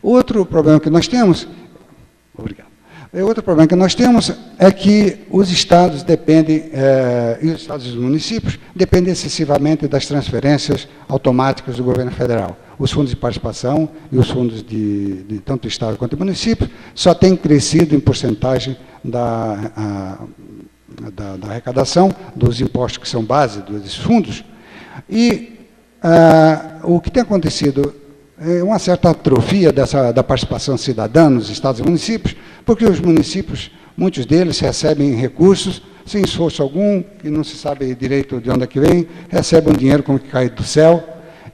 Outro problema que nós temos, é que os estados dependem, e os estados e os municípios dependem excessivamente das transferências automáticas do governo federal. Os fundos de participação e os fundos de tanto estado quanto município só têm crescido em porcentagem da arrecadação dos impostos que são base desses fundos. E o que tem acontecido é uma certa atrofia da participação cidadã nos estados e municípios, porque os municípios, muitos deles recebem recursos sem esforço algum, que não se sabe direito de onde é que vem, recebem um dinheiro como que cai do céu,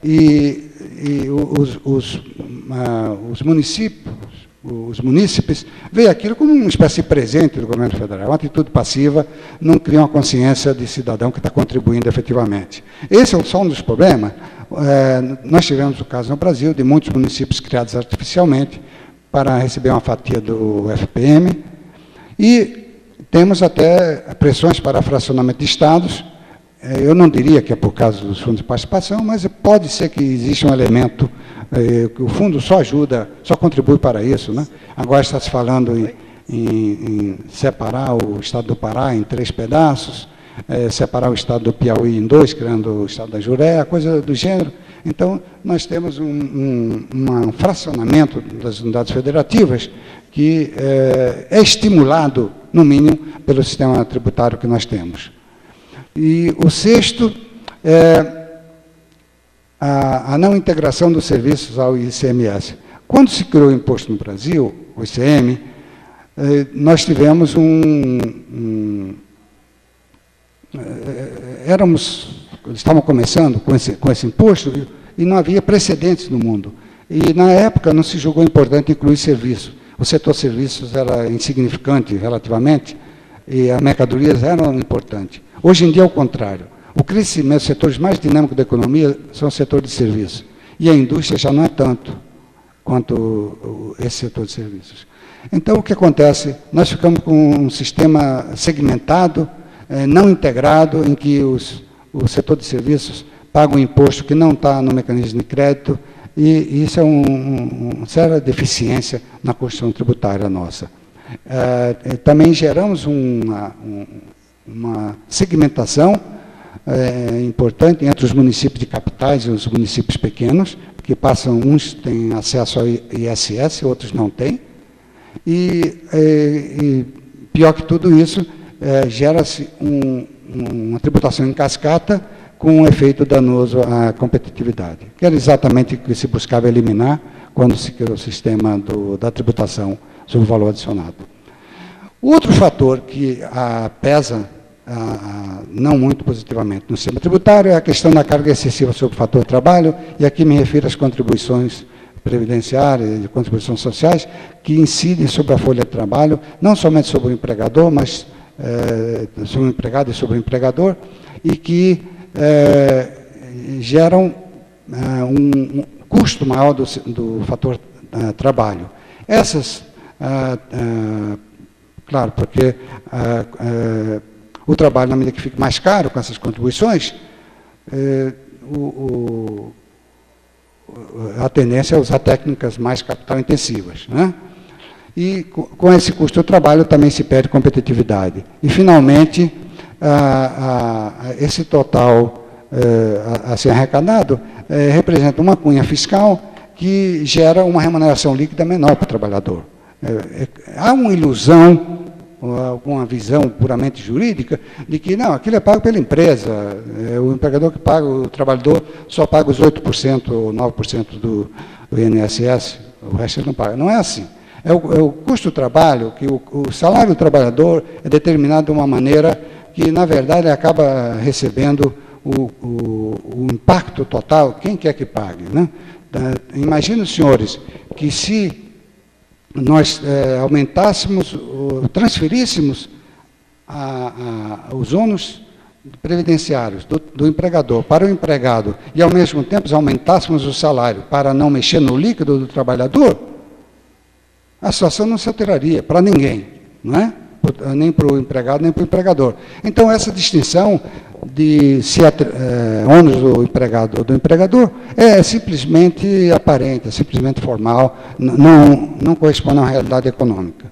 e os munícipes veem aquilo como uma espécie de presente do governo federal, uma atitude passiva, não cria uma consciência de cidadão que está contribuindo efetivamente. Esse é só um dos problemas. Nós tivemos o caso no Brasil de muitos municípios criados artificialmente para receber uma fatia do FPM, e temos até pressões para fracionamento de estados. Eu não diria que é por causa dos fundos de participação, mas pode ser que exista um elemento que o fundo só ajuda, só contribui para isso, né? Agora está se falando em separar o estado do Pará em 3 pedaços, separar o estado do Piauí em 2, criando o estado da Jureia, coisa do gênero. Então, nós temos um fracionamento das unidades federativas que é estimulado, no mínimo, pelo sistema tributário que nós temos. E o sexto é a não integração dos serviços ao ICMS. Quando se criou o imposto no Brasil, o ICM, nós tivemos estavam começando com esse imposto e não havia precedentes no mundo. E, na época, não se julgou importante incluir serviços. O setor serviços era insignificante relativamente e as mercadorias eram importantes. Hoje em dia é o contrário. O crescimento, os setores mais dinâmicos da economia são o setor de serviços. E a indústria já não é tanto quanto esse setor de serviços. Então, o que acontece? Nós ficamos com um sistema segmentado, não integrado, em que o setor de serviços paga um imposto que não está no mecanismo de crédito, e isso é uma séria deficiência na Constituição tributária nossa. Também geramos uma segmentação importante entre os municípios de capitais e os municípios pequenos, que uns têm acesso ao ISS, outros não têm. E pior que tudo isso, gera-se uma tributação em cascata com um efeito danoso à competitividade, que era exatamente o que se buscava eliminar quando se criou o sistema da tributação sobre o valor adicionado. O outro fator que pesa não muito positivamente no sistema tributário é a questão da carga excessiva sobre o fator trabalho, e aqui me refiro às contribuições previdenciárias e contribuições sociais, que incidem sobre a folha de trabalho, não somente sobre o empregador, mas sobre o empregado e sobre o empregador, e que geram um custo maior do fator trabalho. Essas, claro, porque o trabalho, na medida que fica mais caro com essas contribuições, a tendência é usar técnicas mais capital-intensivas, né? E com esse custo do trabalho também se perde competitividade. E, finalmente, esse total assim arrecadado representa uma cunha fiscal que gera uma remuneração líquida menor para o trabalhador. Há uma ilusão, alguma visão puramente jurídica, de que não, aquilo é pago pela empresa, o empregador que paga, o trabalhador só paga os 8% ou 9% do INSS, o resto ele não paga. Não é assim. É o custo do trabalho, que o salário do trabalhador é determinado de uma maneira que, na verdade, ele acaba recebendo o impacto total, quem quer que pague, né? Imaginem, senhores, que se nós aumentássemos, transferíssemos os ônus previdenciários do empregador para o empregado e, ao mesmo tempo, aumentássemos o salário para não mexer no líquido do trabalhador, a situação não se alteraria para ninguém, não é? Nem para o empregado, nem para o empregador. Então, essa distinção de se ônus do empregado ou do empregador é simplesmente aparente, é simplesmente formal, não corresponde à realidade econômica.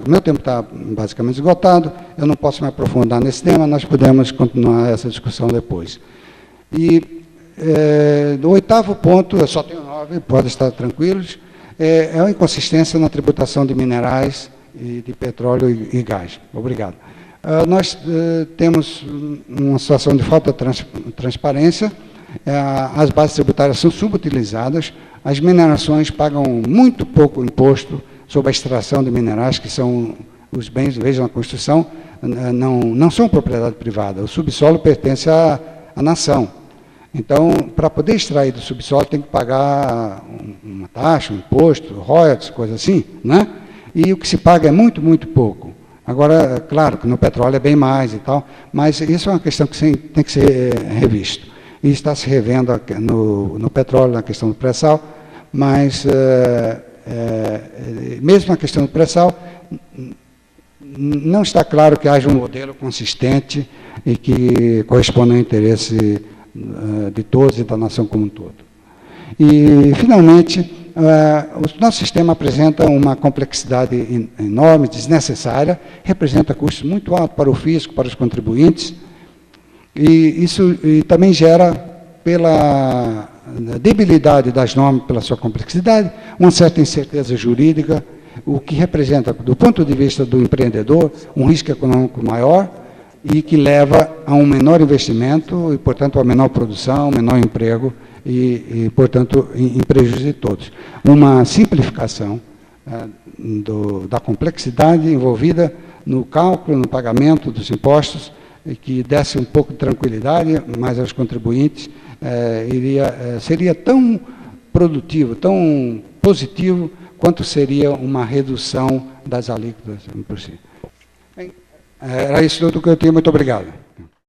Meu tempo está basicamente esgotado, eu não posso me aprofundar nesse tema, nós podemos continuar essa discussão depois. E o oitavo ponto, eu só tenho 9, podem estar tranquilos, é a inconsistência na tributação de minerais e de petróleo e gás. Obrigado. Nós temos uma situação de falta de transparência, as bases tributárias são subutilizadas, as minerações pagam muito pouco imposto sobre a extração de minerais, que são os bens, vejam, a construção, não são propriedade privada, o subsolo pertence à nação. Então, para poder extrair do subsolo, tem que pagar uma taxa, um imposto, royalties, coisa assim, né? E o que se paga é muito, muito pouco. Agora, claro que no petróleo é bem mais e tal, mas isso é uma questão que tem que ser revisto. E está se revendo no petróleo, na questão do pré-sal, mas mesmo na questão do pré-sal, não está claro que haja um modelo consistente e que corresponda ao interesse de todos e da nação como um todo. E, finalmente, o nosso sistema apresenta uma complexidade enorme, desnecessária, representa custos muito altos para o fisco, para os contribuintes, e isso também gera, pela debilidade das normas, pela sua complexidade, uma certa incerteza jurídica, o que representa, do ponto de vista do empreendedor, um risco econômico maior e que leva a um menor investimento e, portanto, a menor produção, menor emprego e portanto, em prejuízo de todos. Uma simplificação da complexidade envolvida no cálculo, no pagamento dos impostos, e que desse um pouco de tranquilidade mais aos contribuintes, seria tão produtivo, tão positivo, quanto seria uma redução das alíquotas por si. Bem, era isso tudo que eu tinha. Muito obrigado.